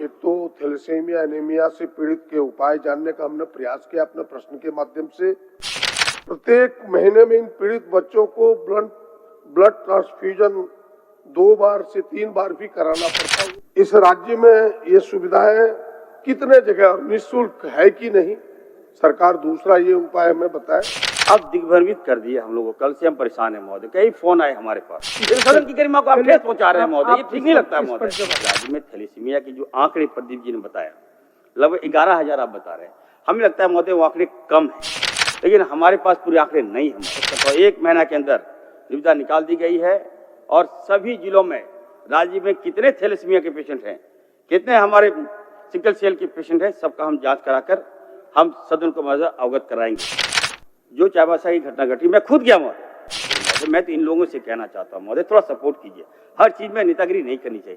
एक तो thalassaemia anaemia से पीड़ित के उपाय जानने का हमने प्रयास किया अपने प्रश्न के माध्यम से। प्रत्येक महीने में इन पीड़ित बच्चों को ब्लड ट्रांसफ्यूजन 2 बार से 3 बार भी कराना पड़ता है। इस राज्य में ये सुविधाएं कितने जगह और निःशुल्क है कि नहीं, सरकार दूसरा ये उपाय हमें बताए। अब दिग्भ्रमित कर दिए हम लोगों को। कल से हम परेशान हैं महोदय, कई फोन आए हमारे पास। सदन की गरिमा को आप ठेस पहुंचा रहे हैं महोदय, ये ठीक नहीं लगता है महोदय। राज्य में थैलेसीमिया की जो आंकड़े प्रदीप जी ने बताया, लगभग 11,000 आप बता रहे हैं। हमें लगता है महोदय वो आंकड़े कम है, लेकिन हमारे पास पूरे आंकड़े नहीं है। तो 1 महीना के अंदर निविदा निकाल दी गई है और सभी जिलों में राज्य में कितने थैलेसीमिया के पेशेंट हैं, कितने हमारे सिकल सेल के पेशेंट हैं, सबका हम जांच कराकर हम सदन को अवगत कराएंगे। जो चाईबासा की घटना घटी, मैं खुद गया महोदय। मैं तो इन लोगों से कहना चाहता हूँ महोदय, थोड़ा सपोर्ट कीजिए। हर चीज में नेतागिरी नहीं करनी चाहिए।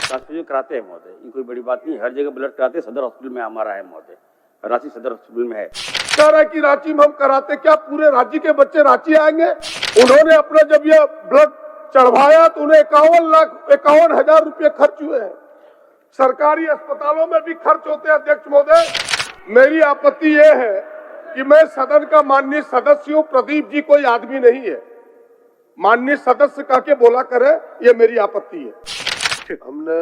ट्रांसफ्यूजन कराते हैं महोदय, ये कोई बड़ी बात नहीं, हर जगह ब्लड कराते हैं। सदर हॉस्पिटल में हमारा है महोदय, रांची सदर हॉस्पिटल में है। कह रहा है कि रांची में हम कराते, क्या पूरे राज्य के बच्चे रांची आएंगे? उन्होंने अपना जब यह ब्लड चढ़वाया तो उन्हें 51,51,000 रुपये खर्च हुए हैं। सरकारी अस्पतालों में भी खर्च होते हैं। अध्यक्ष महोदय, मेरी आपत्ति यह है कि मैं सदन का माननीय सदस्य हूं, प्रदीप जी कोई आदमी नहीं है। माननीय सदस्य कह के बोला करे, ये मेरी आपत्ति है। हमने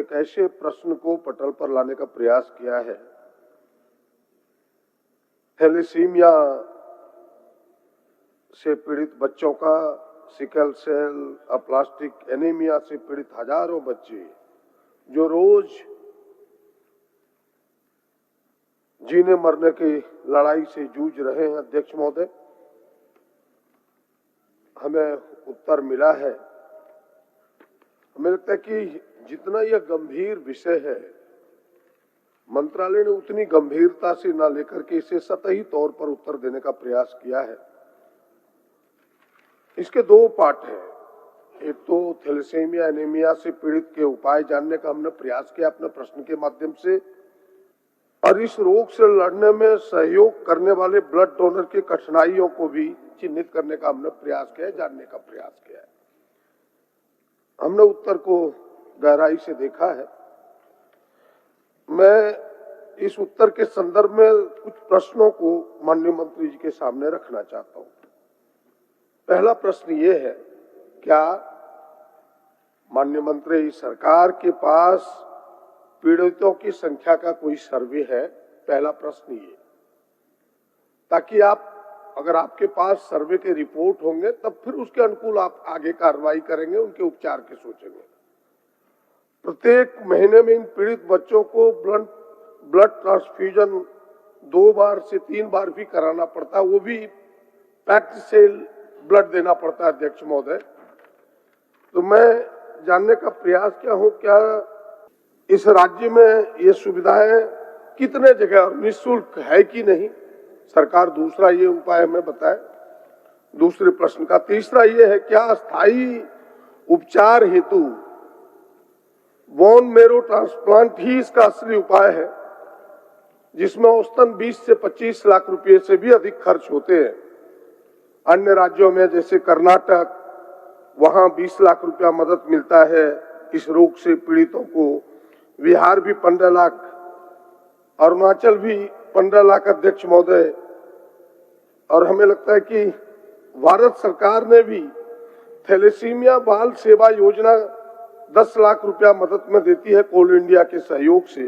एक ऐसे प्रश्न को पटल पर लाने का प्रयास किया है, थैलेसीमिया से पीड़ित बच्चों का, सिकल सेल, अप्लास्टिक एनीमिया से पीड़ित हजारों बच्चे जो रोज जीने मरने की लड़ाई से जूझ रहे हैं। अध्यक्ष महोदय, हमें उत्तर मिला है। हमें लगता है कि जितना यह गंभीर विषय है, मंत्रालय ने उतनी गंभीरता से न लेकर के इसे सतही तौर पर उत्तर देने का प्रयास किया है। इसके 2 पार्ट हैं। एक तो थैलेसीमिया एनीमिया से पीड़ित के उपाय जानने का हमने प्रयास किया अपने प्रश्न के माध्यम से, और इस रोग से लड़ने में सहयोग करने वाले ब्लड डोनर की कठिनाइयों को भी चिन्हित करने का हमने प्रयास किया है, जानने का प्रयास किया है। हमने उत्तर को गहराई से देखा है। मैं इस उत्तर के संदर्भ में कुछ प्रश्नों को माननीय मंत्री जी के सामने रखना चाहता हूं। पहला प्रश्न ये है, क्या माननीय मंत्री, सरकार के पास पीड़ितों की संख्या का कोई सर्वे है? पहला प्रश्न ये, ताकि अगर आपके पास सर्वे के रिपोर्ट होंगे तब फिर उसके अनुकूल आप आगे कार्रवाई करेंगे, उनके उपचार के सोचेंगे। प्रत्येक महीने में इन पीड़ित बच्चों को ब्लड ट्रांसफ्यूजन 2 बार से 3 बार भी कराना पड़ता है, वो भी पैक्ड सेल ब्लड देना पड़ता है। अध्यक्ष महोदय, तो मैं जानने का प्रयास क्या हूं, क्या इस राज्य में ये सुविधाएं कितने जगह और निःशुल्क है कि नहीं, सरकार दूसरा ये उपाय हमें बताए। दूसरे प्रश्न का तीसरा ये है, क्या स्थायी उपचार हेतु बोन मैरो ट्रांसप्लांट ही इसका असली उपाय है, जिसमें औसतन 20 से 25 लाख रुपए से भी अधिक खर्च होते हैं। अन्य राज्यों में जैसे कर्नाटक, वहां 20 लाख रुपया मदद मिलता है इस रोग से पीड़ितों को। बिहार भी 15 लाख, अरुणाचल भी 15 लाख। अध्यक्ष महोदय, और हमें लगता है कि भारत सरकार ने भी थैलेसीमिया बाल सेवा योजना 10 लाख रुपया मदद में देती है कोल इंडिया के सहयोग से।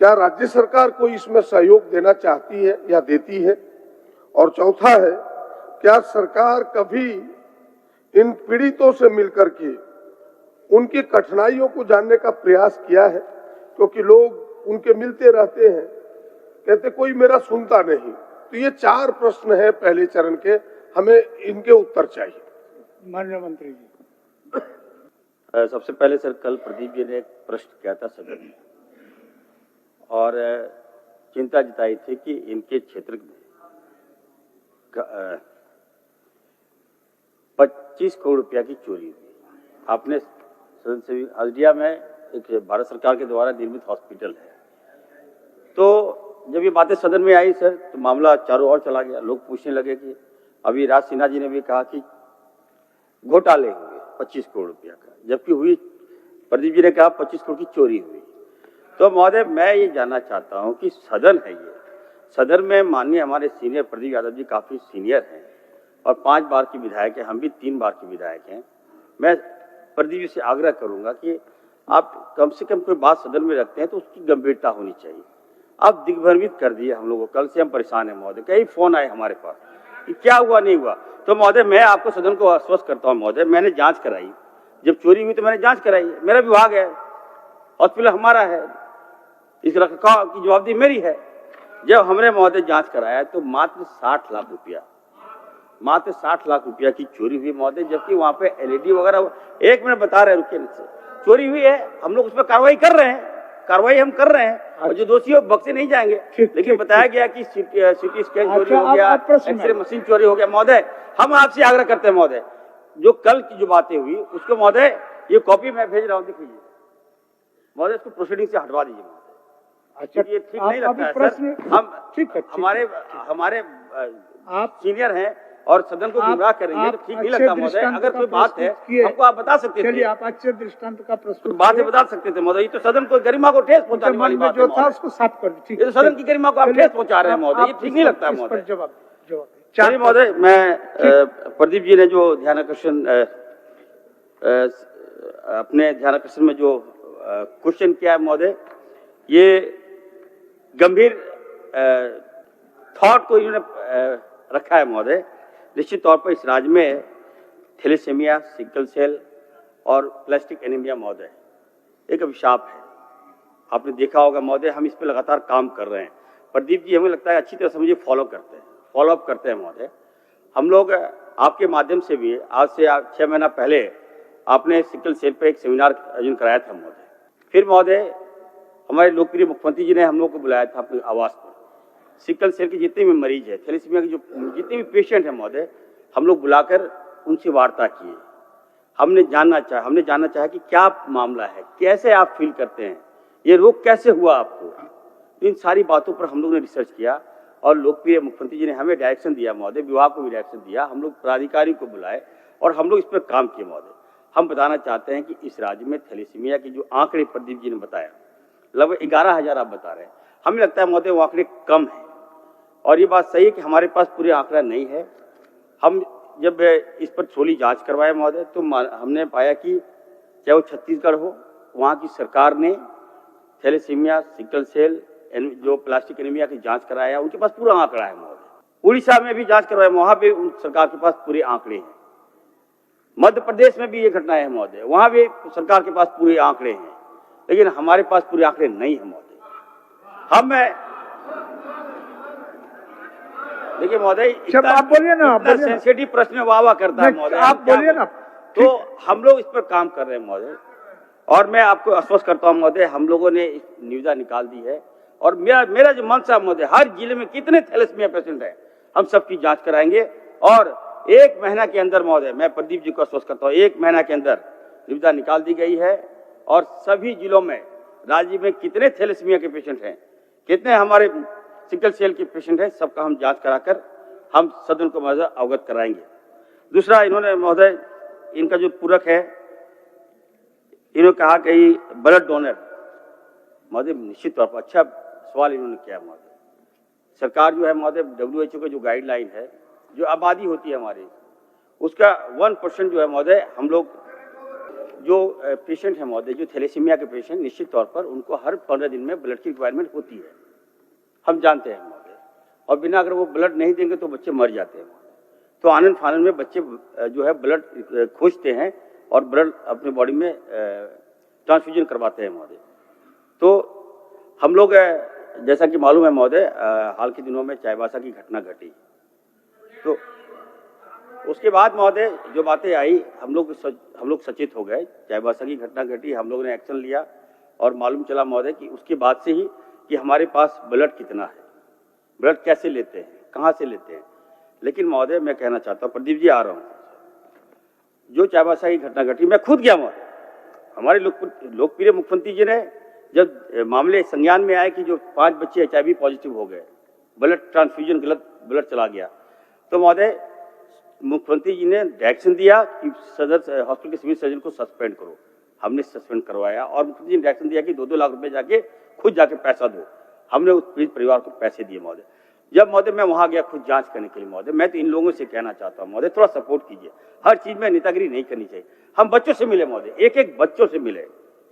क्या राज्य सरकार को इसमें सहयोग देना चाहती है या देती है? और चौथा है, क्या सरकार कभी इन पीड़ितों से मिलकर के उनकी कठिनाइयों को जानने का प्रयास किया है? क्योंकि लोग उनके मिलते रहते हैं, कहते कोई मेरा सुनता नहीं। तो ये 4 प्रश्न है पहले चरण के, हमें इनके उत्तर चाहिए। माननीय मंत्री जी। सबसे पहले सर, कल प्रदीप जी ने एक प्रश्न किया था सदन में और चिंता जताई थी कि इनके क्षेत्र में 25 करोड़ रुपया की चोरी हुई। आपने सदन से हल्दिया में एक भारत सरकार के द्वारा निर्मित हॉस्पिटल है, तो जब ये बातें सदन में आई सर, तो मामला चारों ओर चला गया। लोग पूछने लगे कि अभी राज सिन्हा जी ने भी कहा कि घोटाले हुए 25 करोड़ रुपया का, जबकि हुई, प्रदीप जी ने कहा 25 करोड़ की चोरी हुई। तो महोदय मैं ये जानना चाहता हूँ कि सदन है ये, सदन में माननीय हमारे सीनियर प्रदीप यादव जी काफी सीनियर हैं और 5 बार के विधायक हैं, हम भी 3 बार के विधायक हैं। मैं प्रदीप जी से आग्रह करूंगा कि आप कम से कम कोई बात सदन में रखते हैं तो उसकी गंभीरता होनी चाहिए। आप दिग्भ्रमित कर दिए हम लोगों को, कल से हम परेशान हैं महोदय, कई फोन आए हमारे पास कि क्या हुआ नहीं हुआ। तो महोदय मैं आपको सदन को आश्वस्त करता हूँ महोदय, मैंने जांच कराई, जब चोरी हुई तो मैंने जांच कराई, मेरा विभाग है, हॉस्पिटल हमारा है, इस रखरखाव की जवाबदेही मेरी है। जब हमने महोदय जांच कराया तो मात्र 60 लाख रुपया, मात्र 60 लाख रुपया की चोरी हुई महोदय, जबकि वहां पे एलईडी वगैरह, 1 मिनट बता रहे रुकिए, चोरी हुई है, हम लोग उस पर कार्रवाई कर रहे हैं, कार्रवाई हम कर रहे हैं और जो दोषी हो बख्शे नहीं जाएंगे। लेकिन बताया गया कि सिटी स्कैन चोरी हो गया, एक्सरे मशीन चोरी हो गया। महोदय हम आपसे आग्रह करते हैं महोदय, जो कल की जो बातें हुई उसको महोदय ये कॉपी मैं भेज रहा हूँ, दिख लीजिए महोदय, इसको प्रोसीडिंग से हटवा दीजिए महोदय। अच्छा, ये ठीक नहीं लगता है सर, हम ठीक है, हमारे आप सीनियर हैं और सदन को गुमराह करेंगे तो ठीक नहीं लगता महोदय। अगर कोई बात है हमको आप बता सकते थे, चलिए आप अच्छे दृष्टांत का प्रस्तुत बात है बता सकते थे महोदय। ये तो सदन को गरिमा को ठेस पहुंचाने वाली बात है जो था महोदय। उसको साफ कर दीजिए। ये तो सदन की गरिमा को आप ठेस पहुंचा रहे हैं महोदय, ये ठीक नहीं लगता है महोदय। जवाब चलिए महोदय, मैं प्रदीप जी ने जो ध्यानाकर्षण अपने ध्यानाकर्षण में जो क्वेश्चन किया है महोदय, ये गंभीर थॉट को इन्होंने रखा है महोदय। निश्चित तौर पर इस राज्य में थैलेसीमिया, सिकल सेल और प्लास्टिक एनीमिया महोदय एक अभिशाप है। आपने देखा होगा महोदय, हम इस पर लगातार काम कर रहे हैं। प्रदीप जी हमें लगता है अच्छी तरह से मुझे फॉलो अप करते हैं महोदय। हम लोग आपके माध्यम से भी आज से 6 महीना पहले आपने सिकल सेल पर एक सेमिनार आयोजन कराया था महोदय। फिर महोदय हमारे लोकप्रिय मुख्यमंत्री जी ने हम लोग को बुलाया था अपने आवास पर। सिकल सेल के जितने भी मरीज है, थैलेसीमिया के जो जितने भी पेशेंट हैं महोदय, हम लोग बुलाकर उनसे वार्ता किए। हमने जानना चाहा कि क्या मामला है, कैसे आप फील करते हैं, ये रोग कैसे हुआ आपको। इन सारी बातों पर हम लोग ने रिसर्च किया और लोकप्रिय मुख्यमंत्री जी ने हमें डायरेक्शन दिया महोदय, विभाग को भी डायरेक्शन दिया, हम लोग पदाधिकारी को बुलाए और हम लोग इस पर काम किए महोदय। हम बताना चाहते हैं कि इस राज्य में थैलेसीमिया के जो आंकड़े प्रदीप जी ने बताया, लगभग 11,000 आप बता रहे हैं, हमें लगता है महोदय वो आंकड़े कम है और ये बात सही है कि हमारे पास पूरे आंकड़ा नहीं है। हम जब इस पर थोड़ी जांच करवाए महोदय तो हमने पाया कि चाहे वो छत्तीसगढ़ हो, वहाँ की सरकार ने थैलेसीमिया, सिकल सेल, जो प्लास्टिक एनीमिया की जांच कराया, उनके पास पूरा आंकड़ा है महोदय। उड़ीसा में भी जांच करवाया, वहाँ भी सरकार के पास पूरे आंकड़े हैं। मध्य प्रदेश में भी ये घटना है महोदय, वहाँ भी सरकार के पास पूरे आंकड़े हैं, लेकिन हमारे पास पूरे आंकड़े नहीं है महोदय। हम देखिए महोदय, आप बोलिए ना, इतना सेंसिटिव प्रश्न वाह करता है महोदय, आप बोलिए ना। तो हम लोग इस पर काम कर रहे हैं महोदय और मैं आपको आश्वस्त करता हूं महोदय, हम लोगों ने निविदा निकाल दी है और मेरा जो मंशा महोदय, हर जिले में कितने थैलेसीमिया पेशेंट है हम सबकी जांच कराएंगे और 1 महीना के अंदर महोदय, मैं प्रदीप जी को आश्वस्त करता हूँ, 1 महीना के अंदर निविदा निकाल दी गई है और सभी जिलों में राज्य में कितने थैलेसीमिया के पेशेंट हैं, कितने हमारे सिकल सेल के पेशेंट हैं, सबका हम जांच कराकर हम सदन को महोदय अवगत कराएंगे। दूसरा, इन्होंने महोदय इनका जो पूरक है, इन्होंने कहा कि ब्लड डोनर महोदय, निश्चित तौर पर अच्छा सवाल इन्होंने किया महोदय। सरकार जो है महोदय, WHO का जो गाइडलाइन है, जो आबादी होती है हमारी, उसका 1% जो है महोदय, हम लोग जो पेशेंट है महोदय, जो थैलेसीमिया के पेशेंट, निश्चित तौर पर उनको हर 15 दिन में ब्लड की रिक्वायरमेंट होती है, हम जानते हैं महोदय। और बिना अगर वो ब्लड नहीं देंगे तो बच्चे मर जाते हैं महोदय। तो आनन फानन में बच्चे जो है ब्लड खोजते हैं और ब्लड अपने बॉडी में ट्रांसफ्यूजन करवाते हैं महोदय। तो हम लोग जैसा कि मालूम है महोदय, हाल के दिनों में चाईबासा की घटना घटी, तो उसके बाद महोदय जो बातें आई, हम लोग सचेत हो गए। चाईबासा की घटना घटी, हम लोग ने एक्शन लिया और मालूम चला महोदय कि उसके बाद से ही कि हमारे पास ब्लड कितना है, ब्लड कैसे लेते हैं, कहाँ से लेते हैं। लेकिन महोदय मैं कहना चाहता हूँ, प्रदीप जी आ रहा हूँ, जो चाईबासा की घटना घटी, मैं खुद गया महोदय। हमारे लोकप्रिय मुख्यमंत्री जी ने जब मामले संज्ञान में आए कि जो 5 बच्चे HIV पॉजिटिव हो गए, ब्लड ट्रांसफ्यूजन गलत ब्लड चला गया, तो महोदय मुख्यमंत्री जी ने डायरेक्शन दिया कि सदर हॉस्पिटल के सिविल सर्जन को सस्पेंड करो। हमने सस्पेंड करवाया और मुख्यमंत्री ने डायरेक्शन दिया कि 2-2 लाख रुपए जाके खुद जाके पैसा दो। हमने उस पीड़ित परिवार को पैसे दिए महोदय। जब महोदय मैं वहां गया खुद जांच करने के लिए महोदय, मैं तो इन लोगों से कहना चाहता हूँ महोदय, थोड़ा सपोर्ट कीजिए। हर चीज में नेतागिरी नहीं करनी चाहिए। हम बच्चों से मिले महोदय, एक बच्चों से मिले,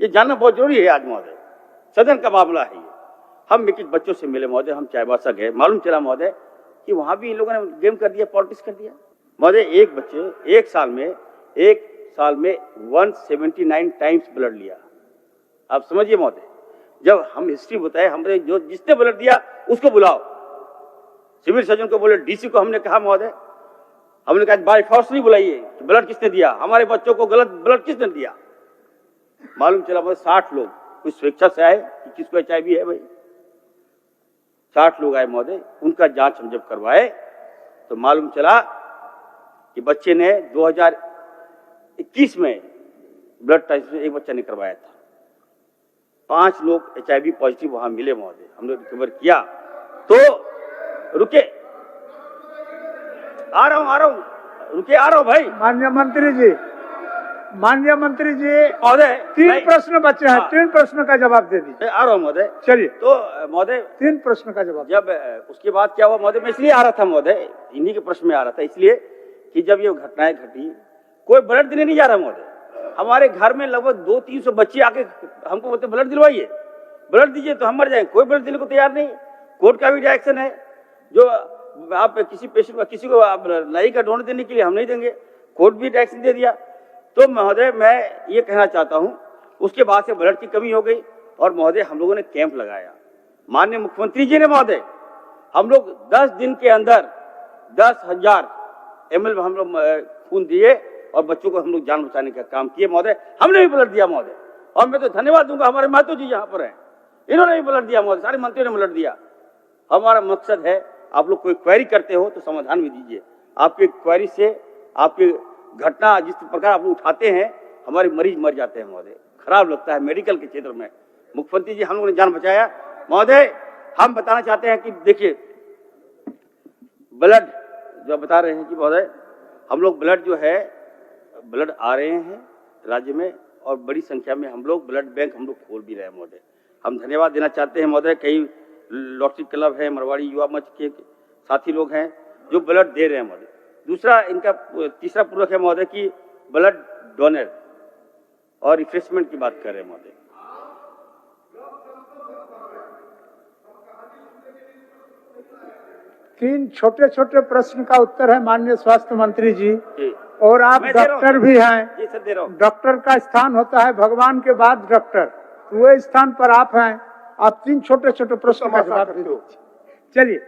ये जानना बहुत जरूरी है आज महोदय, सदन का मामला है ये। हम एक बच्चों से मिले महोदय, हम चाईबासा गए, मालूम चला महोदय कि वहां भी इन लोगों ने गेम कर दिया, पॉलिटिक्स कर दिया महोदय। एक बच्चे एक साल में 179 टाइम्स ब्लड लिया। आप समझिए महोदय, जब हम हिस्ट्री बताए, हमने जो जिसने ब्लड दिया उसको बुलाओ, सिविल सर्जन को बोले, डीसी को हमने कहा महोदय, हमने कहा बाय फोर्स नहीं बुलाइए, ब्लड किसने दिया, हमारे बच्चों को गलत ब्लड किसने दिया। मालूम चला महोदय 60 लोग कुछ स्वेच्छा से आए कि किसको HIV है भाई, 60 लोग आए महोदय। उनका जांच हम जब करवाए तो मालूम चला कि बच्चे ने 2021 में ब्लड टेस्ट एक बच्चा ने करवाया था। 5 लोग HIV पॉजिटिव वहां मिले महोदय, हमने रिकवर किया। तो रुके, आ रहा हूं रुके, आ रहा हूं भाई। माननीय मंत्री जी महोदय 3 प्रश्न बचे हैं, 3 प्रश्न का जवाब दे दीजिए। आ रहा हूं महोदय। चलिए, तो महोदय 3 प्रश्न का जवाब। जब उसके बाद क्या हुआ महोदय, मैं इसलिए आ रहा था महोदय, इन्हीं के प्रश्न में आ रहा था, इसलिए कि जब ये घटनाएं घटी कोई ब्लड देने नहीं जा रहा महोदय। हमारे घर में लगभग 200-300 बच्चे आके हमको बोलते ब्लड दिलवाइए, ब्लड दीजिए तो हम मर जाएंगे, कोई ब्लड देने को तैयार नहीं। कोर्ट का भी डायरेक्शन है, जो आप किसी पेशेंट को, किसी को आप लाई का डोनेट देने के लिए हम नहीं देंगे, कोर्ट भी डायरेक्शन दे दिया। तो महोदय मैं ये कहना चाहता हूँ, उसके बाद से ब्लड की कमी हो गई और महोदय हम लोगों ने कैंप लगाया। माननीय मुख्यमंत्री जी ने महोदय, हम लोग 10 दिन के अंदर 10,000 ml हम लोग खून दिए और बच्चों को हम लोग जान बचाने का काम किए महोदय। हमने भी ब्लड दिया महोदय, और मैं तो धन्यवाद दूंगा हमारे महतो जी यहाँ पर हैं, इन्होंने भी ब्लड दिया महोदय, सारे मंत्रियों ने ब्लड दिया। हमारा मकसद है, आप लोग कोई क्वेरी करते हो तो समाधान भी दीजिए। आपकी क्वेरी से, आपकी घटना जिस प्रकार आप लोग उठाते हैं, हमारे मरीज मर जाते हैं महोदय, खराब लगता है मेडिकल के क्षेत्र में। मुख्यमंत्री जी हम लोगों ने जान बचाया महोदय। हम बताना चाहते हैं कि देखिए ब्लड जो बता रहे हैं कि महोदय हम लोग ब्लड जो है, ब्लड आ रहे हैं राज्य में और बड़ी संख्या में हम लोग ब्लड बैंक हम लोग खोल भी रहे हैं महोदय। हम धन्यवाद देना चाहते हैं महोदय, कई लॉटरी क्लब है, मरवाड़ी युवा मंच के साथी लोग हैं जो ब्लड दे रहे हैं महोदय। दूसरा इनका तीसरा पूरक है महोदय कि ब्लड डोनर और रिफ्रेशमेंट की बात कर रहे हैं महोदय। तीन छोटे छोटे प्रश्न का उत्तर है माननीय स्वास्थ्य मंत्री जी, और आप मैं दे रहा हूं। डॉक्टर भी हैं। जी सर, दे रहा हूं। डॉक्टर का स्थान होता है भगवान के बाद डॉक्टर, तो वही स्थान पर आप हैं। आप 3 छोटे छोटे प्रश्न का जवाब दे दीजिए। चलिए,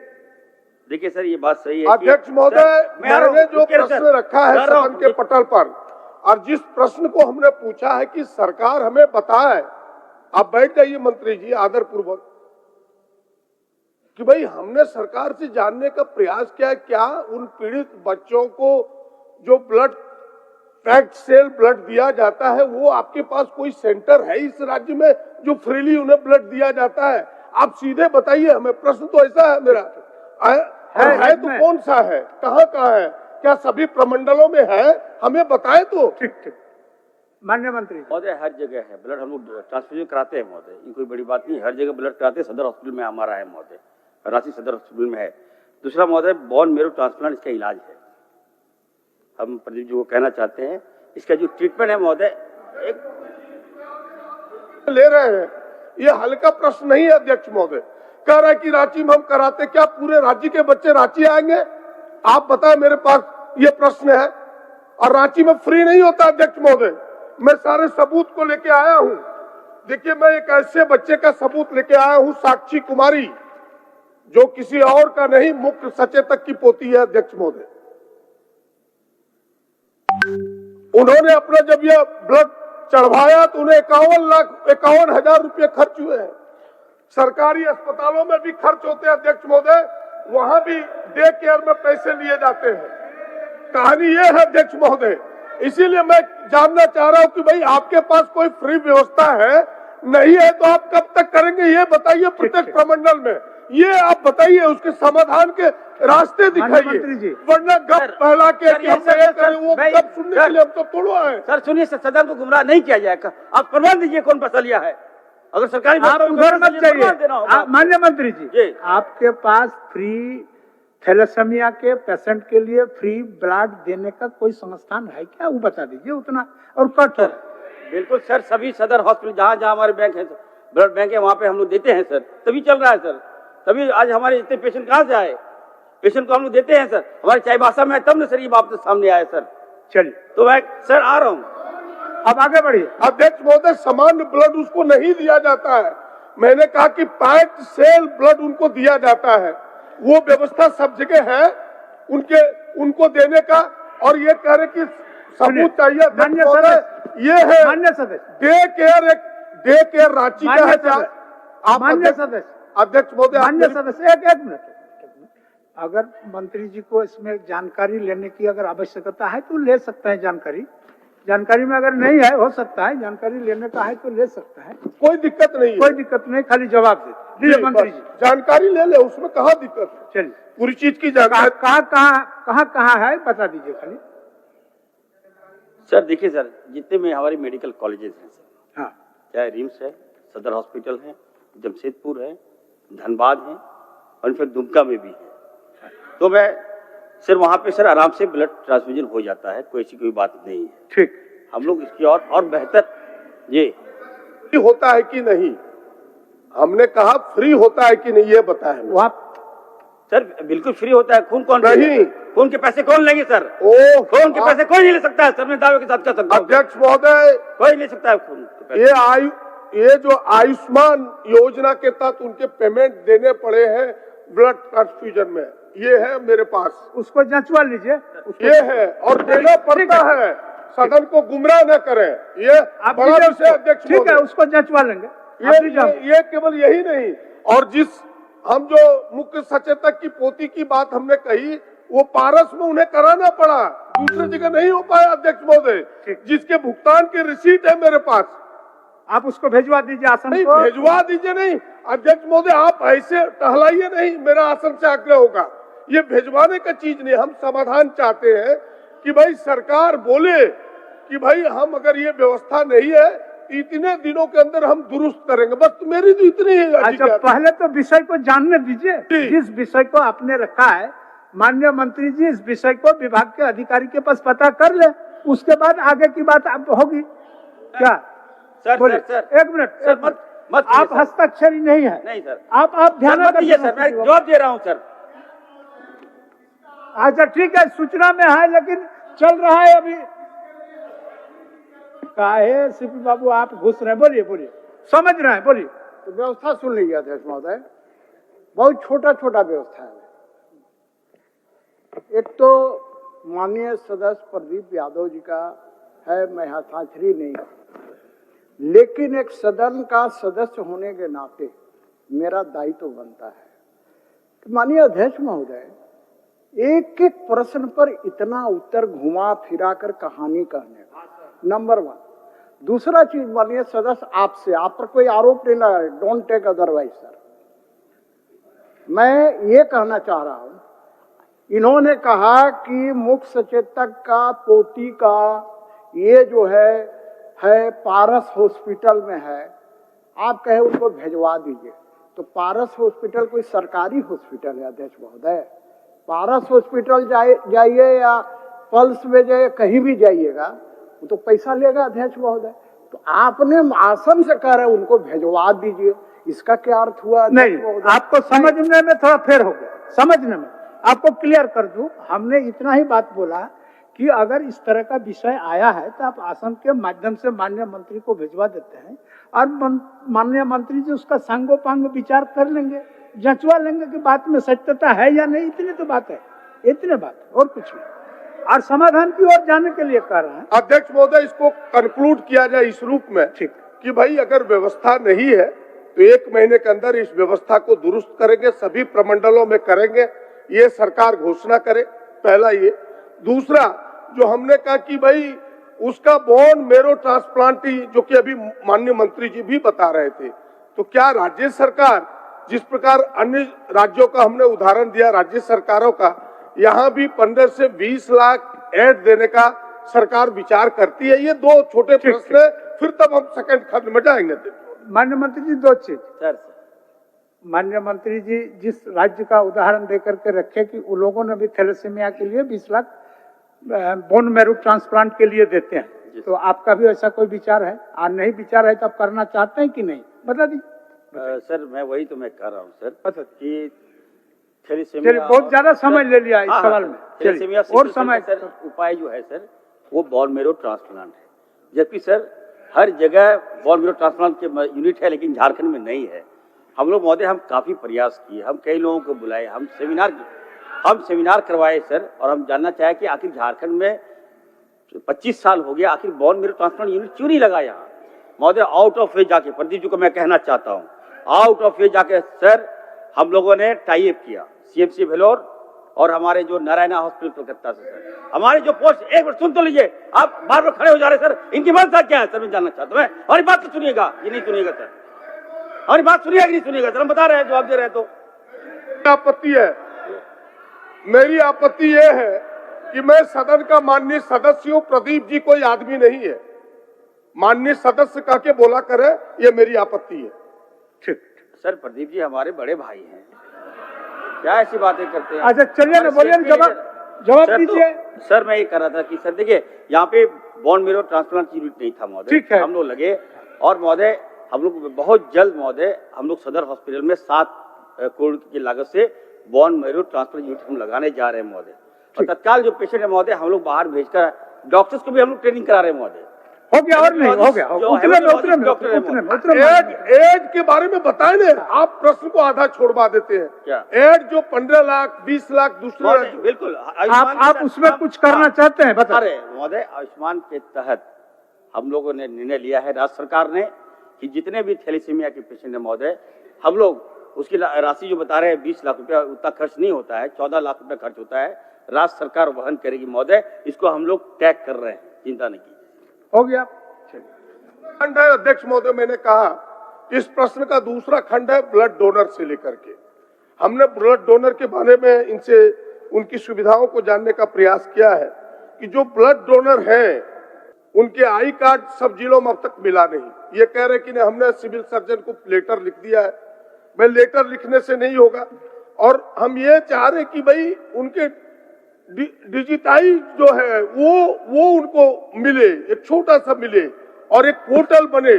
देखिए सर, ये बात सही है अध्यक्ष महोदय, मैंने जो प्रश्न रखा है सदन के पटल पर, और जिस प्रश्न को हमने पूछा है कि सरकार हमें बताए, आप बैठ जाइए मंत्री जी आदर पूर्वक, कि भाई हमने सरकार से जानने का प्रयास किया, क्या उन पीड़ित बच्चों को जो ब्लड पैक्ड सेल ब्लड दिया जाता है, वो आपके पास कोई सेंटर है इस राज्य में जो फ्रीली उन्हें ब्लड दिया जाता है? आप सीधे बताइए हमें। प्रश्न तो ऐसा है मेरा, है तो कौन सा है, कहाँ है, क्या सभी प्रमंडलों में है? हमें बताए तो। ठीक। माननीय मंत्री महोदय, हर जगह है ब्लड, हम लोग ट्रांसफ्यूजन कराते हैं महोदय, ये कोई बड़ी बात नहीं, हर जगह ब्लड कराते हैं। सदर हॉस्पिटल में हमारा है महोदय, रांची सदर हॉस्पिटल में है। दूसरा महोदय, बोन मेरो ट्रांसप्लांट इसका इलाज है। हम प्रदीप जी को कहना चाहते हैं, इसका जो ट्रीटमेंट है महोदय, एक ले रहे हैं, ये हल्का प्रश्न नहीं है अध्यक्ष महोदय। कह रहा है कि रांची में हम कराते, क्या पूरे राज्य के बच्चे रांची आएंगे? आप बताएं, मेरे पास ये प्रश्न है। और रांची में फ्री नहीं होता अध्यक्ष महोदय, मैं सारे सबूत को लेके आया हूं। देखिए, मैं एक ऐसे बच्चे का सबूत लेके आया हूं, साक्षी कुमारी, जो किसी और का नहीं, मुख्य सचेतक की पोती है अध्यक्ष महोदय। उन्होंने अपना जब यह ब्लड चढ़वाया तो उन्हें 51,51,000 रुपये खर्च हुए हैं। सरकारी अस्पतालों में भी खर्च होते हैं अध्यक्ष महोदय, वहां भी डे केयर में पैसे लिए जाते हैं। कहानी ये है अध्यक्ष महोदय। इसीलिए मैं जानना चाह रहा हूं कि भाई आपके पास कोई फ्री व्यवस्था है, नहीं है तो आप कब तक करेंगे ये बताइए प्रत्येक प्रमंडल में। ये आप बताइए, उसके समाधान के रास्ते मंत्री दिखाइए, जी। वरना गप सर, फैला के सर, कि ये हम सर, ये सर, करें वो मैं- गप सुनने सर, के लिए हम तो थोड़ा है। सर सुनिए सर, सदन को गुमराह नहीं किया जाएगा। आप प्रमाण दीजिए कौन पैसा लिया है। अगर सरकारी आप दफ्तर में उधर पैसा मत लिया, जाइए। प्रमाण देना होगा आपको। माननीय मंत्री जी। जी, आपके पास फ्री थैलेसीमिया के पेशेंट के लिए फ्री ब्लड देने का कोई संस्थान है क्या? वो बता दीजिए उतना, और कट सर बिल्कुल सर, सभी सदर हॉस्पिटल जहाँ जहाँ हमारे बैंक है, ब्लड बैंक है, वहाँ पे हम लोग देते हैं सर, तभी चल रहा है सर। तभी आज हमारे इतने पेशेंट कहाँ से आए, पेशेंट को हम लोग देते हैं सर। हमारे चाईबासा में तब न सर ये बात सामने आया सर। चलिए, तो मैं सर आ रहा हूँ। अब आगे बढ़िए। अध्यक्ष महोदय, सामान्य ब्लड उसको नहीं दिया जाता है। मैंने कहा कि पैक्ड सेल ब्लड उनको दिया जाता है, वो व्यवस्था सब जगह है उनको देने का। और ये कह रहे कि सबूत चाहिए, अध्यक्ष माननीय महोदय, सदस्य, ये है मान्य सदस्य, डे केयर रांची का मान्य है। सदस्य, आप मान्य सदस्य, अध्यक्ष महोदय, आप मान्य मेरी- सदस्य, एक मिनट। अगर मंत्री जी को इसमें जानकारी लेने की अगर आवश्यकता है तो ले सकते हैं जानकारी में अगर नहीं है, हो सकता है जानकारी लेने का है तो ले सकता है, कोई दिक्कत नहीं है। कोई दिक्कत नहीं, खाली जवाब दे लीजिए मंत्री जी। जानकारी ले ले, उसमें कहाँ दिक्कत है। चलिए, पूरी चीज की जानकारी। कहाँ है बता दीजिए खाली। सर देखिए सर, जितने में हमारे मेडिकल कॉलेजेस हैं सर, हाँ, चाहे रिम्स है, सदर हॉस्पिटल है, जमशेदपुर है, धनबाद है, और फिर दुमका में भी है। तो मैं सर वहाँ पे सर आराम से ब्लड ट्रांसफ्यूजन हो जाता है, कोई ऐसी कोई बात नहीं है। ठीक। हम लोग इसकी और बेहतर ये फ्री होता है कि नहीं, हमने कहा फ्री होता है कि नहीं, ये बताएं। वहाँ सर बिल्कुल फ्री होता है। खून कौन नहीं। लेगा? खून के पैसे कौन लेंगे सर? ओ, खून के पैसे कोई नहीं ले सकता है सर, मैं दावे के साथ कह सकता हूँ। अध्यक्ष महोदय, कोई ले सकता है खून के पैसे। ये जो आयुष्मान योजना के तहत उनके पेमेंट देने पड़े हैं ब्लड ट्रांसफ्यूजन में, ये है मेरे पास, उसको जांचवा लीजिए। ये है और देना पड़ता है। सदन को गुमराह न करें, ये आप बड़ा लीजिए विषय अध्यक्ष ठीक है, महोदय। उसको जांचवा लेंगे। आप लीजिए। ये केवल यही नहीं, और जिस हम जो मुख्य सचेतक की पोती की बात हमने कही, वो पारस में उन्हें कराना पड़ा, दूसरी जगह नहीं हो पाया अध्यक्ष महोदय, जिसके भुगतान की रिसीट है मेरे पास। आप उसको भेजवा दीजिए आसन नहीं, को। भेजवा दीजिए नहीं अध्यक्ष महोदय, आप ऐसे टहलाइए नहीं, मेरा आसन से आग्रह होगा। ये भेजवाने का चीज नहीं, हम समाधान चाहते हैं कि भाई सरकार बोले कि भाई हम अगर ये व्यवस्था नहीं है इतने दिनों के अंदर हम दुरुस्त करेंगे, बस तो मेरी तो इतनी ही अच्छा, जिज्ञासा। पहले तो विषय को जानने दीजिए। जी। जिस विषय को आपने रखा है, माननीय मंत्री जी, इस विषय को विभाग के अधिकारी के पास पता कर ले, उसके बाद आगे की बात आप होगी क्या? सर बोलिए। सर एक मिनट, सर मत आप हस्ताक्षरी नहीं है। नहीं सर, आप ध्यान मत दीजिए सर, मैं जवाब दे रहा हूँ सर। अच्छा ठीक है, सूचना में है लेकिन चल रहा है अभी। काहे सीपी बाबू आप घुस रहे हैं? बोलिए, समझ रहे हैं, बोलिए। तो व्यवस्था सुन लीजिए अध्यक्ष महोदय, बहुत छोटा छोटा व्यवस्था है। एक तो माननीय सदस्य प्रदीप यादव जी का है, मैं हस्ताक्षरी नहीं, लेकिन एक सदन का सदस्य होने के नाते मेरा दायित्व बनता है कि माननीय अध्यक्ष महोदय, एक एक प्रश्न पर इतना उत्तर घुमा फिरा कर कहानी कहने का, नंबर 1। दूसरा चीज माननीय सदस्य, आपसे, आप पर कोई आरोप नहीं लगा, डोंट टेक अदरवाइज सर। मैं ये कहना चाह रहा हूं, इन्होंने कहा कि मुख्य सचेतक का पोती का ये जो है पारस हॉस्पिटल में है, आप कहे उनको भेजवा दीजिए। तो पारस हॉस्पिटल कोई सरकारी हॉस्पिटल है अध्यक्ष महोदय? पारस हॉस्पिटल जाइए या पल्स में जाइए, कहीं भी जाइएगा वो तो पैसा लेगा अध्यक्ष महोदय। तो आपने आसन से कह रहे उनको भेजवा दीजिए, इसका क्या अर्थ हुआ? नहीं, आपको समझने में थोड़ा फेर हो गया। समझने में आपको क्लियर कर दूं, हमने इतना ही बात बोला कि अगर इस तरह का विषय आया है तो आप आसन के माध्यम से माननीय मंत्री को भिजवा देते हैं और माननीय मंत्री जी उसका सांगोपांग विचार कर लेंगे, जांचवा लेंगे कि बात में सत्यता है या नहीं। इतनी तो बात है, इतने बात है, और कुछ नहीं। और समाधान की ओर जाने के लिए कर रहे हैं अध्यक्ष महोदय, इसको कंक्लूड किया जाए इस रूप में, ठीक, कि भाई अगर व्यवस्था नहीं है तो 1 महीने के अंदर इस व्यवस्था को दुरुस्त करेंगे, सभी प्रमंडलों में करेंगे, ये सरकार घोषणा करे, पहला ये। दूसरा, जो हमने कहा कि भाई उसका बोन मेरो ट्रांसप्लांटी, जो कि अभी माननीय मंत्री जी भी बता रहे थे, तो क्या राज्य सरकार जिस प्रकार अन्य राज्यों का हमने उदाहरण दिया, राज्य सरकारों का, यहाँ भी 15 से 20 लाख ऐड देने का सरकार विचार करती है। ये दो छोटे प्रश्न है, फिर तब हम सेकंड खंड में जाएंगे। माननीय मंत्री जी, दो चीज। सर माननीय मंत्री जी जिस राज्य का उदाहरण देकर के रखे कि उन लोगों ने भी थैलेसीमिया के लिए 20 लाख बोन मैरो ट्रांसप्लांट के लिए देते हैं, तो आपका भी ऐसा कोई विचार है? और नहीं विचार है तो आप करना चाहते हैं कि नहीं, बता दीजिए। सर मैं वही तो मैं कह रहा हूँ सर अच्छा, कि चलिए थैलेसीमिया बहुत ज्यादा समय ले लिया इस हाँ, सवाल में। थैलेसीमिया चलिए, और समय सर उपाय जो है सर वो बोन मैरो ट्रांसप्लांट है, जबकि सर हर जगह बोन मैरो ट्रांसप्लांट के यूनिट है, लेकिन झारखंड में नहीं है। हम लोग महोदय हम काफी प्रयास किए, हम कई लोगों को बुलाए, हम सेमिनार करवाए सर, और हम जानना चाहे कि आखिर झारखंड में 25 साल हो गया, आखिर बोन मैरो ट्रांसप्लांट यूनिट क्यों नहीं लगा यहाँ महोदय? आउट ऑफ वे जाके, प्रदीप जी को मैं कहना चाहता हूँ, आउट ऑफ वे जाके सर हम लोगों ने टाई अप किया सीएमसी भेलोर और हमारे जो नारायणा हॉस्पिटल कलकत्ता से सर, हमारे जो पोस्ट, एक बार सुन तो लीजिए, आप बार बार खड़े हो जा रहे सर, इनकी मंशा क्या है सर, मैं जानना चाहता हूँ। हमारी बात तो सुनिएगा, ये नहीं सुनिएगा सर, हमारी बात सुनिएगा कि नहीं सुनिएगा सर, हम बता रहे हैं, जवाब दे रहे हैं। तो आपत्ति है, मेरी आपत्ति यह है कि मैं सदन का माननीय सदस्य हूं, प्रदीप जी कोई आदमी नहीं है, माननीय सदस्य कह के बोला करे, ये मेरी आपत्ति है। ठीक सर प्रदीप जी हमारे बड़े भाई हैं, क्या ऐसी बातें करते हैं? अच्छा चलिए ना, बोलिए ना, जवाब दीजिए। सर मैं ये कह रहा था कि सर देखिए यहाँ पे बोन मैरो ट्रांसप्लांट यूनिट नहीं था महोदय, ठीक है, हम लोग लगे, और महोदय हम लोग बहुत जल्द महोदय हम लोग सदर हॉस्पिटल में 7 करोड़ की लागत से बोन मैरो ट्रांसप्लांट यूनिट हम लगाने जा रहे हैं महोदय, और तत्काल जो पेशेंट है महोदय हम लोग बाहर भेजकर डॉक्टर्स को भी हम लोग ट्रेनिंग करा रहे हैं महोदय। हो गया और नहीं हो गया, एड के बारे में बताए ना, आप प्रश्न को आधा छोड़वा देते हैं। क्या एड जो 15 लाख 20 लाख दूसरे, बिल्कुल आप उसमें कुछ करना चाहते हैं, बता रहे महोदय। आयुष्मान के तहत हम लोगों ने निर्णय लिया है राज्य सरकार ने कि जितने भी थैलेसीमिया के पेशेंट है महोदय, हम लोग उसकी राशि जो बता रहे हैं 20 लाख रुपया, उतना खर्च नहीं होता है, 14 लाख रुपया खर्च होता है, राज्य सरकार वहन करेगी महोदय, इसको हम लोग टैग कर रहे हैं, चिंता नहीं कीजिए। हो गया। खंड है अध्यक्ष महोदय, मैंने कहा इस प्रश्न का दूसरा खंड है ब्लड डोनर से लेकर के, हमने ब्लड डोनर के बारे में इनसे उनकी सुविधाओं को जानने का प्रयास किया है कि जो ब्लड डोनर हैं उनके आई कार्ड सब जिलों में अब तक मिला नहीं। ये कह रहे कि नहीं, हमने सिविल सर्जन को लेटर लिख दिया है, मैं लेटर लिखने से नहीं होगा, और हम ये चाह रहे कि भाई उनके डिजिटाइज जो है वो उनको मिले, एक छोटा सा मिले, और एक पोर्टल बने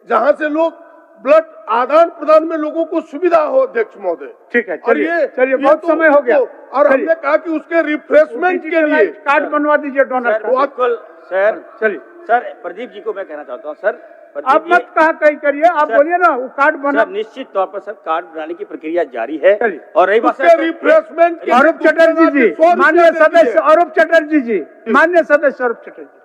जहां से लोग ब्लड आदान प्रदान में लोगों को सुविधा हो। अध्यक्ष महोदय ठीक है, चलिए बहुत समय हो गया, और हमने कहा कि उसके रिफ्रेशमेंट के लिए कार्ड बनवा दीजिए डोनर का। सर चलिए सर प्रदीप जी को मैं कहना चाहता हूँ सर, आप मत कहा कहीं करिए, आप बोलिए ना, वो कार्ड बना। निश्चित तौर पर सर कार्ड बनाने की प्रक्रिया जारी है, चलिए। और रही बात रिफ्रेशमेंट, अरूप चटर्जी जी, माननीय सदस्य अरूप चटर्जी जी, माननीय सदस्य अरूप चटर्जी।